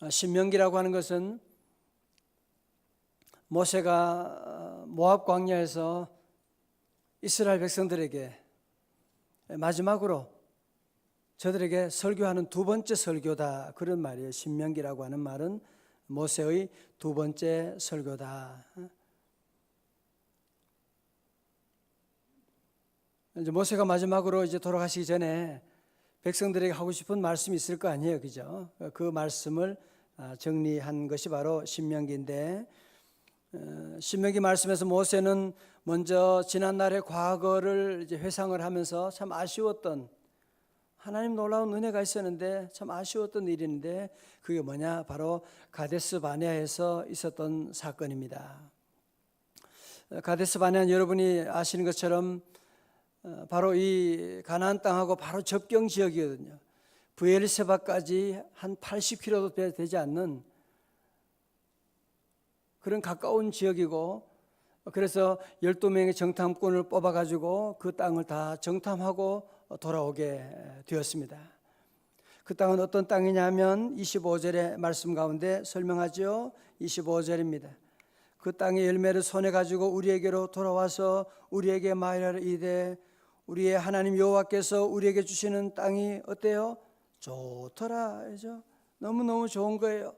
신명기라고 하는 것은 모세가 모압 광야에서 이스라엘 백성들에게 마지막으로 저들에게 설교하는 두 번째 설교다, 그런 말이에요. 신명기라고 하는 말은 모세의 두 번째 설교다. 이제 모세가 마지막으로 이제 돌아가시기 전에 백성들에게 하고 싶은 말씀이 있을 거 아니에요, 그죠? 그 말씀을 정리한 것이 바로 신명기인데, 신명기 말씀에서 모세는 먼저 지난날의 과거를 이제 회상을 하면서 참 아쉬웠던, 하나님 놀라운 은혜가 있었는데 참 아쉬웠던 일인데, 그게 뭐냐? 바로 가데스 바네아에서 있었던 사건입니다. 가데스 바네아는 여러분이 아시는 것처럼 바로 이 가나안 땅하고 바로 접경 지역이거든요. 브엘세바까지 한 80km도 되지 않는 그런 가까운 지역이고, 그래서 12명의 정탐꾼을 뽑아가지고 그 땅을 다 정탐하고 돌아오게 되었습니다. 그 땅은 어떤 땅이냐면 25절의 말씀 가운데 설명하죠. 25절입니다. 그 땅의 열매를 손에 가지고 우리에게로 돌아와서 우리에게 말하라 이르되 우리의 하나님 여호와께서 우리에게 주시는 땅이 어때요? 좋더라. 그죠? 너무너무 좋은 거예요.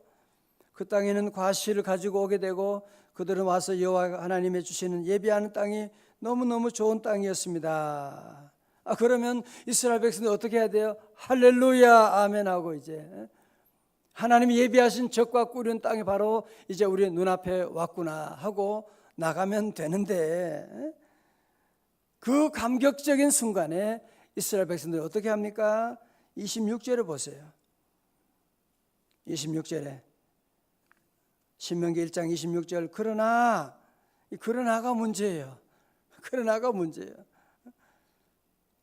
그 땅에는 과실을 가지고 오게 되고 그들은 와서 여호와 하나님의 주시는 예비하는 땅이 너무너무 좋은 땅이었습니다. 그러면 이스라엘 백성들 어떻게 해야 돼요? 할렐루야 아멘 하고 이제 하나님이 예비하신 적과 꾸린 땅이 바로 이제 우리 눈앞에 왔구나 하고 나가면 되는데, 그 감격적인 순간에 이스라엘 백성들이 어떻게 합니까? 26절에 보세요. 26절에 신명기 1장 26절, 그러나가 문제예요. 그러나가 문제예요.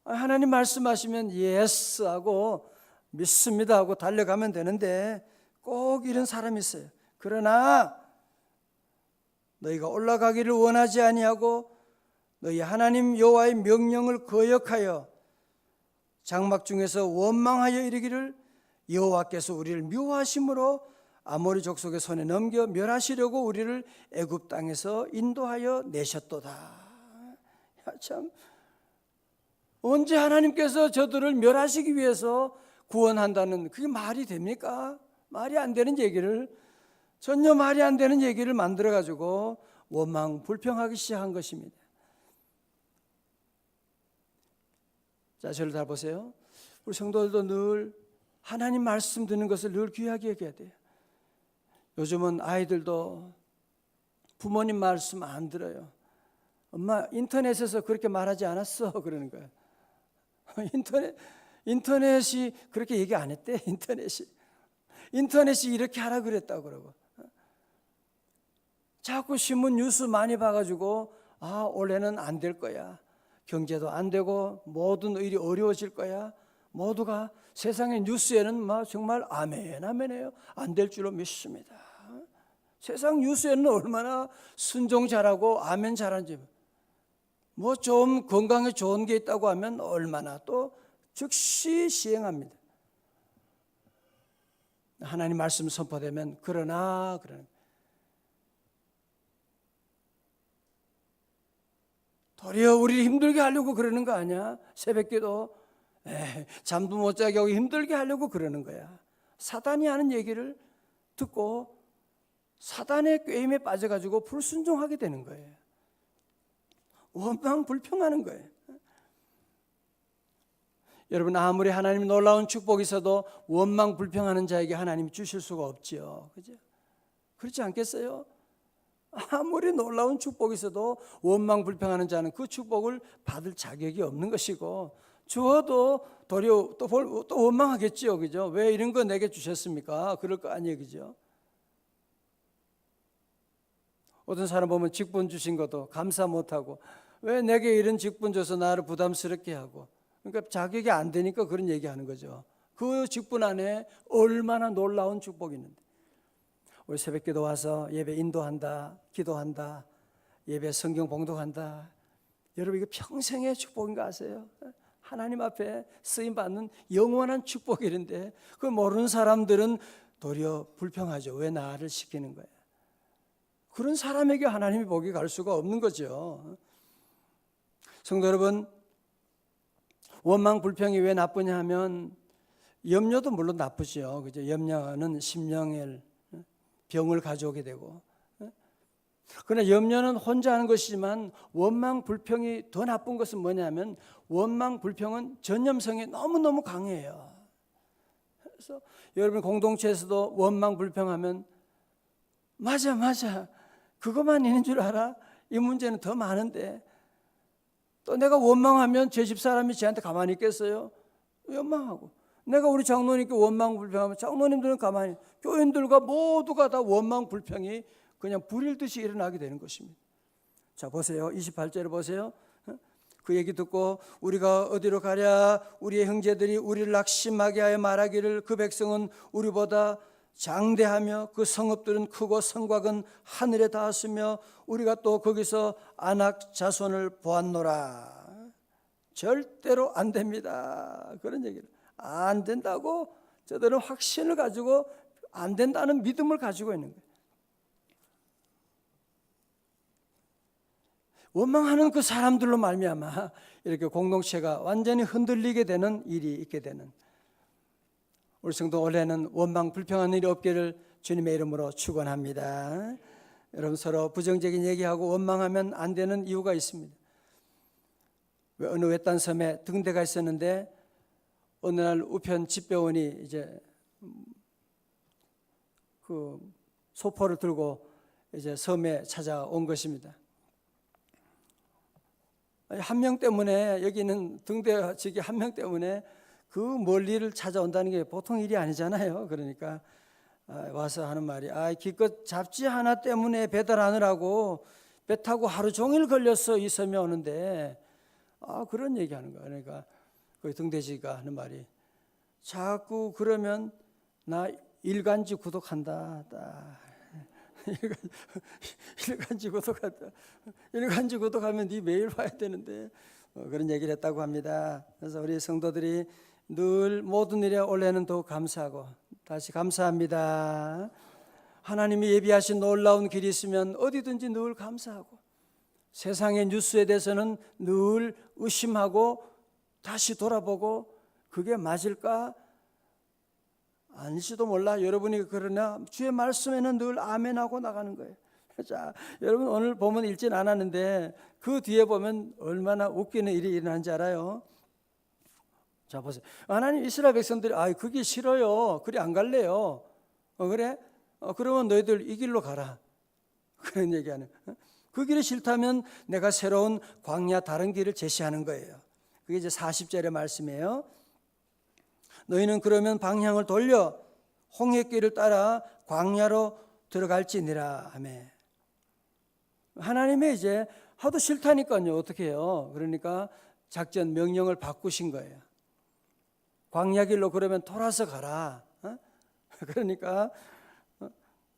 하나님 말씀하시면 예스 하고 믿습니다 하고 달려가면 되는데 꼭 이런 사람이 있어요. 그러나 너희가 올라가기를 원하지 아니하고 너희 하나님 여호와의 명령을 거역하여 장막 중에서 원망하여 이르기를 여호와께서 우리를 미워하심으로 아모리 족속의 손에 넘겨 멸하시려고 우리를 애굽 땅에서 인도하여 내셨도다. 참, 언제 하나님께서 저들을 멸하시기 위해서 구원한다는, 그게 말이 됩니까? 말이 안 되는 얘기를, 전혀 말이 안 되는 얘기를 만들어 가지고 원망 불평하기 시작한 것입니다. 자, 저를 다 보세요. 우리 성도들도 늘 하나님 말씀 듣는 것을 늘 귀하게 여겨야 돼요. 요즘은 아이들도 부모님 말씀 안 들어요. 엄마 인터넷에서 그렇게 말하지 않았어 그러는 거예요. 인터넷이 그렇게 얘기 안 했대. 인터넷이 이렇게 하라 그랬다고 그러고, 자꾸 신문 뉴스 많이 봐가지고 올해는 안 될 거야, 경제도 안 되고 모든 일이 어려워질 거야, 모두가 세상의 뉴스에는 정말 아멘 아멘해요. 안 될 줄로 믿습니다. 세상 뉴스에는 얼마나 순종 잘하고 아멘 잘하는지, 좀 건강에 좋은 게 있다고 하면 얼마나 또 즉시 시행합니다. 하나님 말씀 선포되면 그러나 도리어 우리를 힘들게 하려고 그러는 거 아니야? 새벽기도 잠도 못 자게 하고 힘들게 하려고 그러는 거야. 사단이 하는 얘기를 듣고 사단의 꾀임에 빠져가지고 불순종하게 되는 거예요. 원망 불평하는 거예요. 여러분, 아무리 하나님 놀라운 축복이 있어도 원망 불평하는 자에게 하나님이 주실 수가 없지요. 그죠? 그렇지 않겠어요? 아무리 놀라운 축복이 있어도 원망 불평하는 자는 그 축복을 받을 자격이 없는 것이고, 주어도 도리어 또 원망하겠지요. 그죠? 왜 이런 거 내게 주셨습니까? 그럴 거 아니에요. 그죠? 어떤 사람 보면 직분 주신 것도 감사 못하고, 왜 내게 이런 직분 줘서 나를 부담스럽게 하고, 그러니까 자격이 안 되니까 그런 얘기하는 거죠. 그 직분 안에 얼마나 놀라운 축복이 있는데, 우리 새벽기도 와서 예배 인도한다, 기도한다, 예배 성경 봉독한다, 여러분 이거 평생의 축복인 거 아세요? 하나님 앞에 쓰임받는 영원한 축복이는데, 그걸 모르는 사람들은 도리어 불평하죠. 왜 나를 시키는 거야? 그런 사람에게 하나님이 복이 갈 수가 없는 거죠. 성도 여러분, 원망 불평이 왜 나쁘냐 하면 염려도 물론 나쁘죠. 그죠? 염려는 심령의 병을 가져오게 되고, 그러나 염려는 혼자 하는 것이지만 원망 불평이 더 나쁜 것은 뭐냐면 원망 불평은 전염성이 너무너무 강해요. 그래서 여러분 공동체에서도 원망 불평하면 맞아 그것만 있는 줄 알아? 이 문제는 더 많은데, 또 내가 원망하면 제 집사람이 저한테 가만히 있겠어요? 원망하고, 내가 우리 장로님께 원망 불평하면 장로님들은 가만히, 교인들과 모두가 다 원망 불평이 그냥 불일 듯이 일어나게 되는 것입니다. 자, 보세요. 28절을 보세요. 그 얘기 듣고 우리가 어디로 가랴? 우리의 형제들이 우리를 낙심하게 하여 말하기를 그 백성은 우리보다 장대하며 그 성읍들은 크고 성곽은 하늘에 닿았으며 우리가 또 거기서 아낙 자손을 보았노라. 절대로 안 됩니다. 그런 얘기를. 안 된다고 저들은 확신을 가지고 안 된다는 믿음을 가지고 있는 거예요. 원망하는 그 사람들로 말미암아 이렇게 공동체가 완전히 흔들리게 되는 일이 있게 되는, 우리 성도 올해는 원망 불평하는 일이 없기를 주님의 이름으로 축원합니다. 여러분, 서로 부정적인 얘기하고 원망하면 안 되는 이유가 있습니다. 어느 외딴 섬에 등대가 있었는데 어느 날 우편 집배원이 이제 그 소포를 들고 이제 섬에 찾아온 것입니다. 한 명 때문에, 여기는 등대지기 한 명 때문에 그 멀리를 찾아온다는 게 보통 일이 아니잖아요. 그러니까 와서 하는 말이, 기껏 잡지 하나 때문에 배달하느라고 배 타고 하루 종일 걸렸어 이 섬에 오는데, 그런 얘기하는 거예요. 그러니까 그 등대지가 하는 말이, 자꾸 그러면 나 일간지 구독한다. 일간지 구독한다. 일간지 구독하면 네 매일 봐야 되는데, 그런 얘기를 했다고 합니다. 그래서 우리 성도들이 늘 모든 일에 올해는 더욱 감사하고, 다시 감사합니다. 하나님이 예비하신 놀라운 길이 있으면 어디든지 늘 감사하고, 세상의 뉴스에 대해서는 늘 의심하고 다시 돌아보고 그게 맞을까? 아닐지도 몰라. 여러분이 그러나 주의 말씀에는 늘 아멘하고 나가는 거예요. 자, 여러분 오늘 보면 읽진 않았는데 그 뒤에 보면 얼마나 웃기는 일이 일어난지 알아요? 자, 보세요. 하나님 이스라엘 백성들이 그게 싫어요. 그리 안 갈래요. 그래? 그러면 너희들 이 길로 가라. 그런 얘기하는. 그 길이 싫다면 내가 새로운 광야 다른 길을 제시하는 거예요. 그게 이제 40절의 말씀이에요. 너희는 그러면 방향을 돌려 홍해길을 따라 광야로 들어갈지니라. 아멘. 하나님의 이제 하도 싫다니까요. 어떻게 해요? 그러니까 작전 명령을 바꾸신 거예요. 광야길로 그러면 돌아서 가라. 그러니까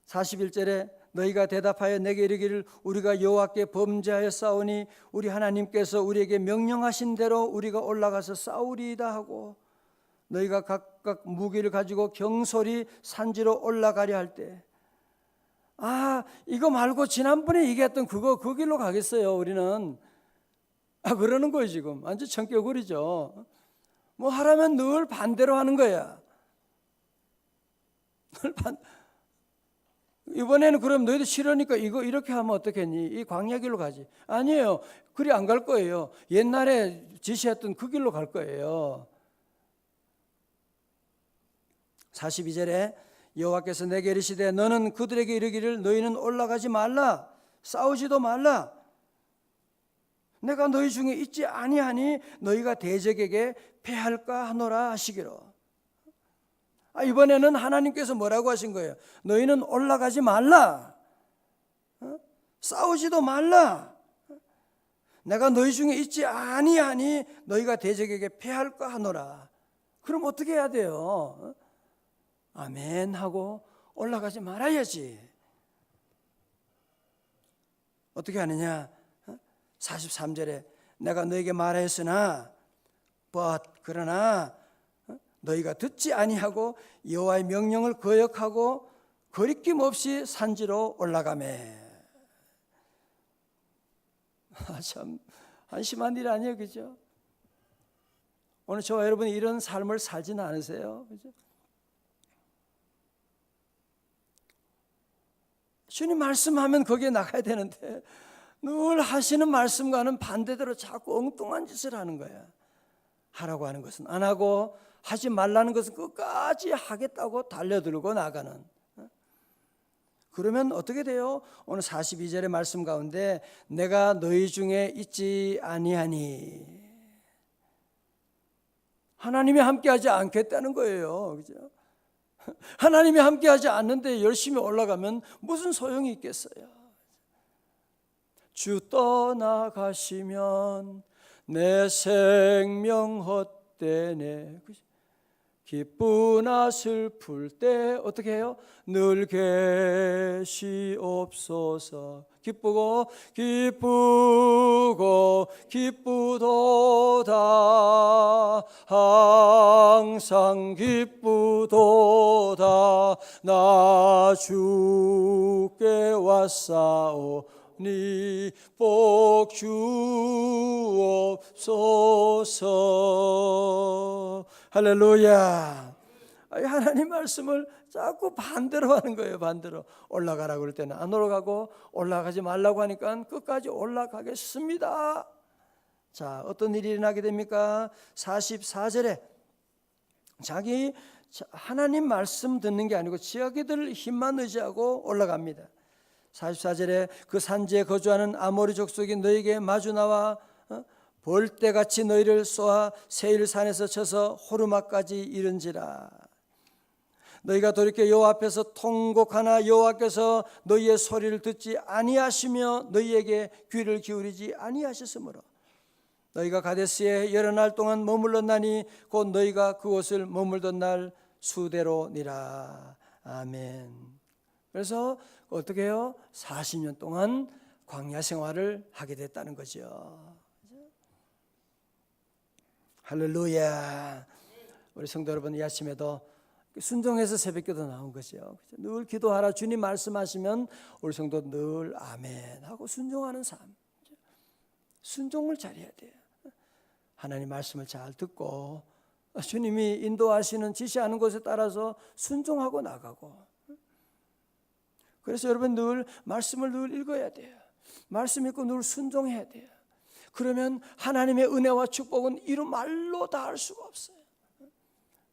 41절에 너희가 대답하여 내게 이르기를 우리가 여호와께 범죄하여 싸우니 우리 하나님께서 우리에게 명령하신 대로 우리가 올라가서 싸우리이다 하고, 너희가 각각 무기를 가지고 경솔히 산지로 올라가려 할 때, 이거 말고 지난번에 얘기했던 그 길로 가겠어요 우리는. 그러는 거예요. 지금 완전 청격거리죠. 뭐 하라면 늘 반대로 하는 거야. 이번에는 그럼 너희들 싫으니까 이거 이렇게 하면 어떻겠니? 이 광야길로 가지. 아니에요. 그리 안 갈 거예요. 옛날에 지시했던 그 길로 갈 거예요. 42절에 여호와께서 내게 이르시되 너는 그들에게 이르기를 너희는 올라가지 말라, 싸우지도 말라. 내가 너희 중에 있지 아니하니 너희가 대적에게 패할까 하노라 하시기로. 이번에는 하나님께서 뭐라고 하신 거예요? 너희는 올라가지 말라, 싸우지도 말라. 내가 너희 중에 있지 아니하니 너희가 대적에게 패할까 하노라. 그럼 어떻게 해야 돼요? 아멘 하고 올라가지 말아야지. 어떻게 하느냐? 43절에 내가 너에게 말하였으나 그러나 너희가 듣지 아니하고 여호와의 명령을 거역하고 거리낌 없이 산지로 올라가매. 참 한심한 일 아니에요, 그죠? 오늘 저와 여러분이 이런 삶을 살지는 않으세요, 그죠? 주님 말씀하면 거기에 나가야 되는데 늘 하시는 말씀과는 반대대로 자꾸 엉뚱한 짓을 하는 거야. 하라고 하는 것은 안 하고 하지 말라는 것은 끝까지 하겠다고 달려들고 나가는. 그러면 어떻게 돼요? 오늘 42절의 말씀 가운데 내가 너희 중에 있지 아니하니, 하나님이 함께하지 않겠다는 거예요, 그죠? 하나님이 함께하지 않는데 열심히 올라가면 무슨 소용이 있겠어요? 주 떠나가시면 내 생명 헛되네. 기쁘나 슬플 때 어떻게 해요? 늘 계시옵소서. 기쁘고 기쁘도다 항상 기쁘도다 나 주께 왔사오니 복 주옵소서. 할렐루야. 하나님 말씀을 자꾸 반대로 하는 거예요. 반대로. 올라가라고 그럴 때는 안 올라가고, 올라가지 말라고 하니까 끝까지 올라가겠습니다. 자, 어떤 일이 일어나게 됩니까? 44절에 자기 하나님 말씀 듣는 게 아니고 자기들 힘만 의지하고 올라갑니다. 44절에 그 산지에 거주하는 아모리 족속이 너에게 마주 나와 벌떼같이 너희를 쏘아 세일산에서 쳐서 호르마까지 이른지라. 너희가 돌이켜 여호와 앞에서 통곡하나 여호와께서 너희의 소리를 듣지 아니하시며 너희에게 귀를 기울이지 아니하셨으므로 너희가 가데스에 여러 날 동안 머물렀나니 곧 너희가 그곳을 머물던 날 수대로니라. 아멘. 그래서 어떻게 해요? 40년 동안 광야 생활을 하게 됐다는 거죠. 할렐루야. 우리 성도 여러분, 이 아침에도 순종해서 새벽기도 나온 거죠. 늘 기도하라 주님 말씀하시면 우리 성도 늘 아멘 하고 순종하는 삶. 순종을 잘해야 돼요. 하나님 말씀을 잘 듣고 주님이 인도하시는 지시하는 곳에 따라서 순종하고 나가고. 그래서 여러분 늘 말씀을 늘 읽어야 돼요. 말씀 읽고 늘 순종해야 돼요. 그러면 하나님의 은혜와 축복은 이루 말로 다 할 수가 없어요.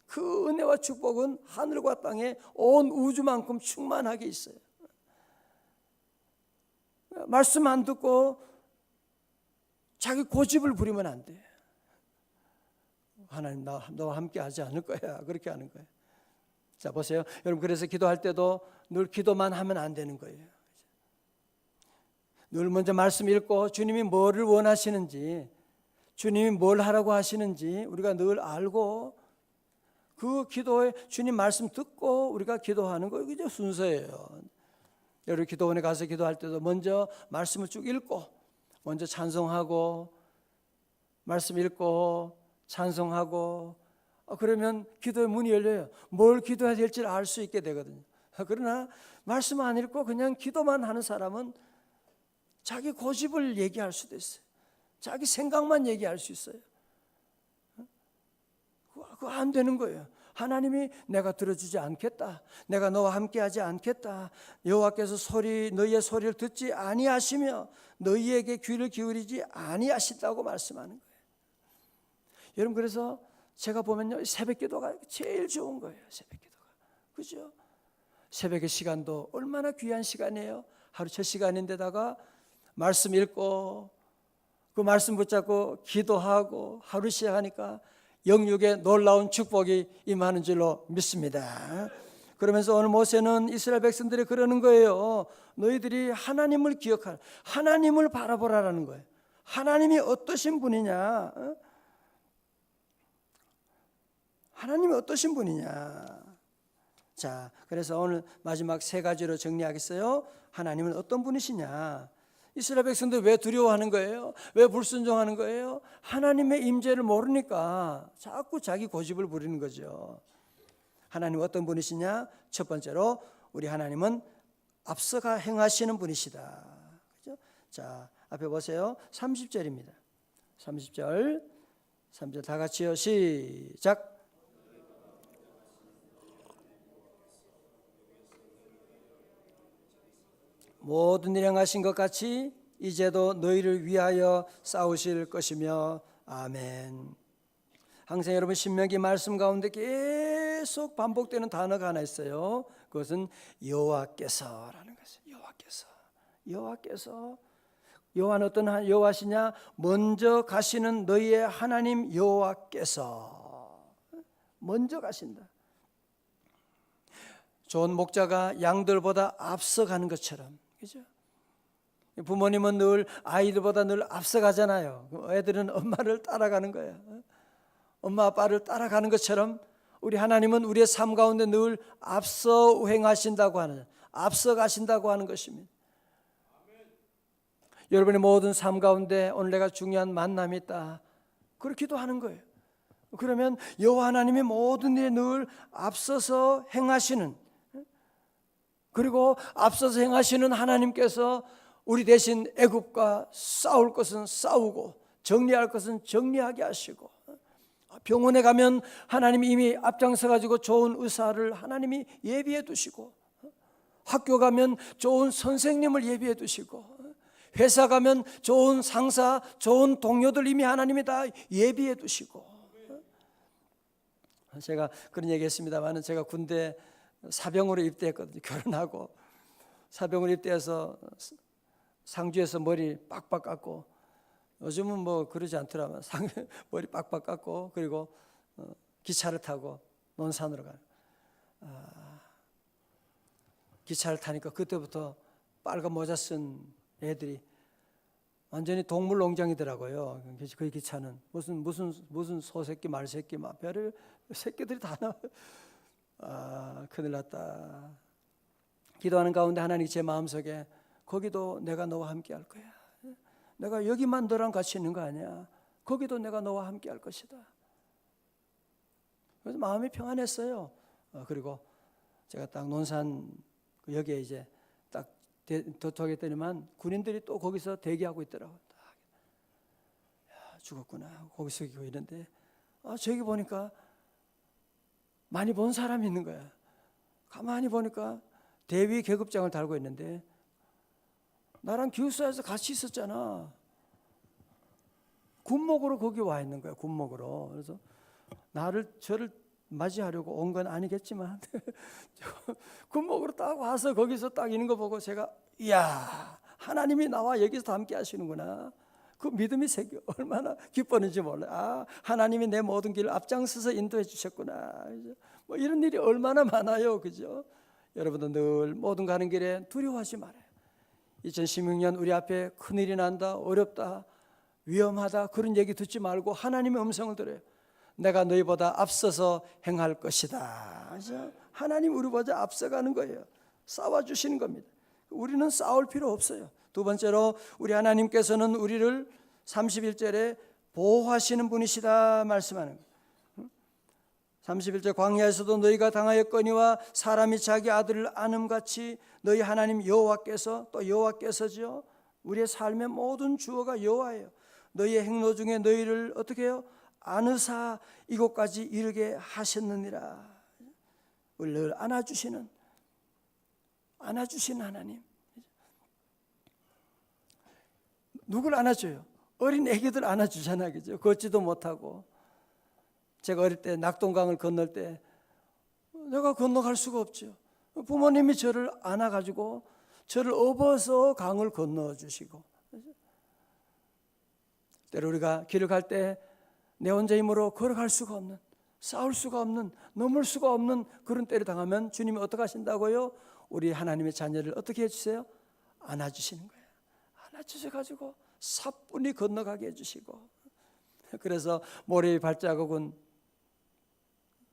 그 은혜와 축복은 하늘과 땅에 온 우주만큼 충만하게 있어요. 말씀 안 듣고 자기 고집을 부리면 안 돼. 하나님 너와 함께 하지 않을 거야. 그렇게 하는 거예요. 자, 보세요. 여러분, 그래서 기도할 때도 늘 기도만 하면 안 되는 거예요. 늘 먼저 말씀 읽고 주님이 뭐를 원하시는지, 주님이 뭘 하라고 하시는지 우리가 늘 알고 그 기도에 주님 말씀 듣고 우리가 기도하는 거, 이게 순서예요. 여러분 기도원에 가서 기도할 때도 먼저 말씀을 쭉 읽고 먼저 찬송하고 말씀 읽고 찬송하고 그러면 기도의 문이 열려요. 뭘 기도해야 될지를 알 수 있게 되거든요. 그러나 말씀 안 읽고 그냥 기도만 하는 사람은 자기 고집을 얘기할 수도 있어요. 자기 생각만 얘기할 수 있어요. 그거 안 되는 거예요. 하나님이 내가 들어주지 않겠다, 내가 너와 함께하지 않겠다, 여호와께서 너희의 소리를 듣지 아니하시며 너희에게 귀를 기울이지 아니하신다고 말씀하는 거예요. 여러분, 그래서 제가 보면요, 새벽기도가 제일 좋은 거예요. 새벽기도가, 그죠? 새벽의 시간도 얼마나 귀한 시간이에요. 하루 첫 시간인데다가 말씀 읽고 그 말씀 붙잡고 기도하고 하루 시작하니까 영육의 놀라운 축복이 임하는 줄로 믿습니다. 그러면서 오늘 모세는 이스라엘 백성들이 그러는 거예요. 너희들이 하나님을 기억하라, 하나님을 바라보라라는 거예요. 하나님이 어떠신 분이냐, 하나님이 어떠신 분이냐. 자, 그래서 오늘 마지막 세 가지로 정리하겠어요. 하나님은 어떤 분이시냐. 이스라엘 백성들 왜 두려워하는 거예요? 왜 불순종하는 거예요? 하나님의 임재를 모르니까 자꾸 자기 고집을 부리는 거죠. 하나님 어떤 분이시냐? 첫 번째로 우리 하나님은 앞서가 행하시는 분이시다. 그죠? 자, 앞에 보세요. 30절입니다. 30절 다 같이요. 시작. 모든 일 행하신 것 같이 이제도 너희를 위하여 싸우실 것이며 아멘. 항상 여러분 신명기 말씀 가운데 계속 반복되는 단어가 하나 있어요. 그것은 여호와께서라는 것이에요. 여호와께서. 여호와는 어떤 여호와시냐? 먼저 가시는 너희의 하나님 여호와께서 먼저 가신다. 좋은 목자가 양들보다 앞서가는 것처럼, 그죠? 부모님은 늘 아이들보다 늘 앞서가잖아요. 애들은 엄마를 따라가는 거예요. 엄마 아빠를 따라가는 것처럼 우리 하나님은 우리의 삶 가운데 늘 앞서 행하신다고 하는, 앞서 가신다고 하는 것입니다. 여러분의 모든 삶 가운데 오늘 내가 중요한 만남이 있다, 그렇게 기도하는 거예요. 그러면 여호와 하나님이 모든 일에 늘 앞서서 행하시는, 그리고 앞서서 행하시는 하나님께서 우리 대신 애굽과 싸울 것은 싸우고 정리할 것은 정리하게 하시고, 병원에 가면 하나님이 이미 앞장서 가지고 좋은 의사를 하나님이 예비해 두시고, 학교 가면 좋은 선생님을 예비해 두시고, 회사 가면 좋은 상사, 좋은 동료들 이미 하나님이 다 예비해 두시고. 제가 그런 얘기했습니다만, 제가 군대 사병으로 입대했거든요. 결혼하고 사병으로 입대해서 상주에서 머리 빡빡 깎고, 요즘은 뭐 그러지 않더라면 머리 빡빡 깎고, 그리고 기차를 타고 논산으로 가요. 기차를 타니까 그때부터 빨간 모자 쓴 애들이 완전히 동물 농장이더라고요. 그 기차는 무슨 소새끼 말새끼 막 별의 새끼들이 다 나와요. 큰일 났다. 기도하는 가운데 하나님이 제 마음속에, 거기도 내가 너와 함께 할 거야. 내가 여기만 너랑 같이 있는 거 아니야. 거기도 내가 너와 함께 할 것이다. 그래서 마음이 평안했어요. 그리고 제가 딱 논산 여기에 이제 딱 도착했더니만 군인들이 또 거기서 대기하고 있더라고요. 야, 죽었구나. 거기서 있는데, 저기 보니까 많이 본 사람이 있는 거야. 가만히 보니까 대위 계급장을 달고 있는데, 나랑 기숙사에서 같이 있었잖아. 군목으로 거기 와 있는 거야. 군목으로. 그래서 저를 맞이하려고 온 건 아니겠지만 군목으로 딱 와서 거기서 딱 있는 거 보고 제가, 이야, 하나님이 나와 여기서 함께 하시는구나. 그 믿음이 생겨 얼마나 기뻤는지 몰라. 하나님이 내 모든 길을 앞장서서 인도해 주셨구나. 뭐 이런 일이 얼마나 많아요, 그죠? 여러분도 늘 모든 가는 길에 두려워하지 말아요. 2016년 우리 앞에 큰일이 난다, 어렵다, 위험하다, 그런 얘기 듣지 말고 하나님의 음성을 들어요. 내가 너희보다 앞서서 행할 것이다. 그래서 하나님 우리보다 앞서가는 거예요. 싸워주시는 겁니다. 우리는 싸울 필요 없어요. 두 번째로 우리 하나님께서는 우리를 31절에 보호하시는 분이시다 말씀하는 거예요. 31절, 광야에서도 너희가 당하였거니와 사람이 자기 아들을 안음같이 너희 하나님 여호와께서, 또 여호와께서죠, 우리의 삶의 모든 주어가 여호와예요. 너희의 행로 중에 너희를 어떻게 해요? 안으사 이곳까지 이르게 하셨느니라. 우리를 안아주시는 하나님. 누굴 안아줘요? 어린 애기들 안아주잖아요, 그죠? 걷지도 못하고. 제가 어릴 때 낙동강을 건널 때 내가 건너갈 수가 없죠. 부모님이 저를 안아가지고 저를 업어서 강을 건너주시고, 때로 우리가 길을 갈 때 내 혼자 힘으로 걸어갈 수가 없는, 싸울 수가 없는, 넘을 수가 없는 그런 때를 당하면 주님이 어떻게 하신다고요? 우리 하나님의 자녀를 어떻게 해주세요? 안아주시는 거예요. 안아주셔가지고 사뿐히 건너가게 해주시고. 그래서 모래의 발자국은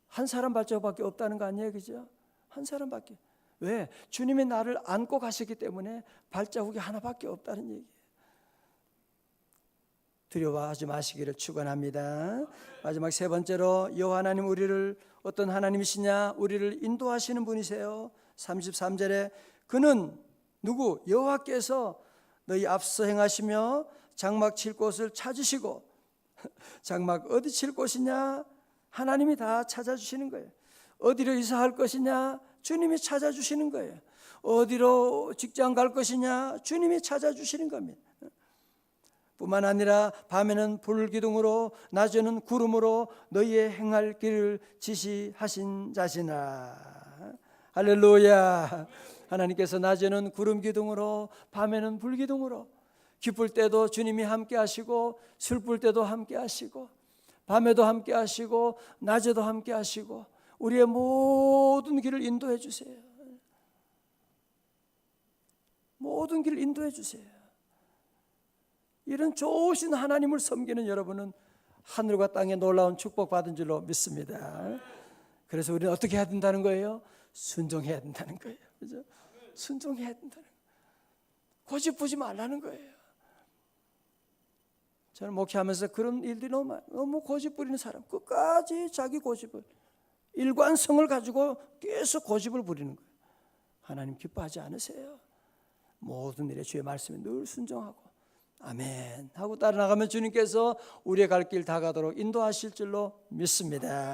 한 사람 발자국밖에 없다는 거 아니에요, 그죠? 한 사람밖에. 왜? 주님이 나를 안고 가셨기 때문에 발자국이 하나밖에 없다는 얘기예요. 두려워하지 마시기를 축원합니다. 마지막 세 번째로 여호와 하나님 우리를 어떤 하나님이시냐? 우리를 인도하시는 분이세요. 33절에 그는 누구? 여호와께서 너희 앞서 행하시며 장막 칠 곳을 찾으시고 장막 어디 칠 곳이냐? 하나님이 다 찾아주시는 거예요. 어디로 이사할 것이냐? 주님이 찾아주시는 거예요. 어디로 직장 갈 것이냐? 주님이 찾아주시는 겁니다. 뿐만 아니라 밤에는 불기둥으로 낮에는 구름으로 너희의 행할 길을 지시하신 자시나. 할렐루야. 하나님께서 낮에는 구름 기둥으로 밤에는 불기둥으로 기쁠 때도 주님이 함께 하시고 슬플 때도 함께 하시고 밤에도 함께 하시고 낮에도 함께 하시고 우리의 모든 길을 인도해 주세요. 모든 길을 인도해 주세요. 이런 좋으신 하나님을 섬기는 여러분은 하늘과 땅에 놀라운 축복받은 줄로 믿습니다. 그래서 우리는 어떻게 해야 된다는 거예요? 순종해야 된다는 거예요. 그죠? 순종해야 된다는 거예요. 고집 부지 말라는 거예요. 저는 목회하면서 그런 일들이 너무 고집 부리는 사람, 끝까지 자기 고집을, 일관성을 가지고 계속 고집을 부리는 거예요. 하나님 기뻐하지 않으세요? 모든 일에 주의 말씀에 늘 순종하고 아멘 하고 따라 나가면 주님께서 우리의 갈 길 다 가도록 인도하실 줄로 믿습니다.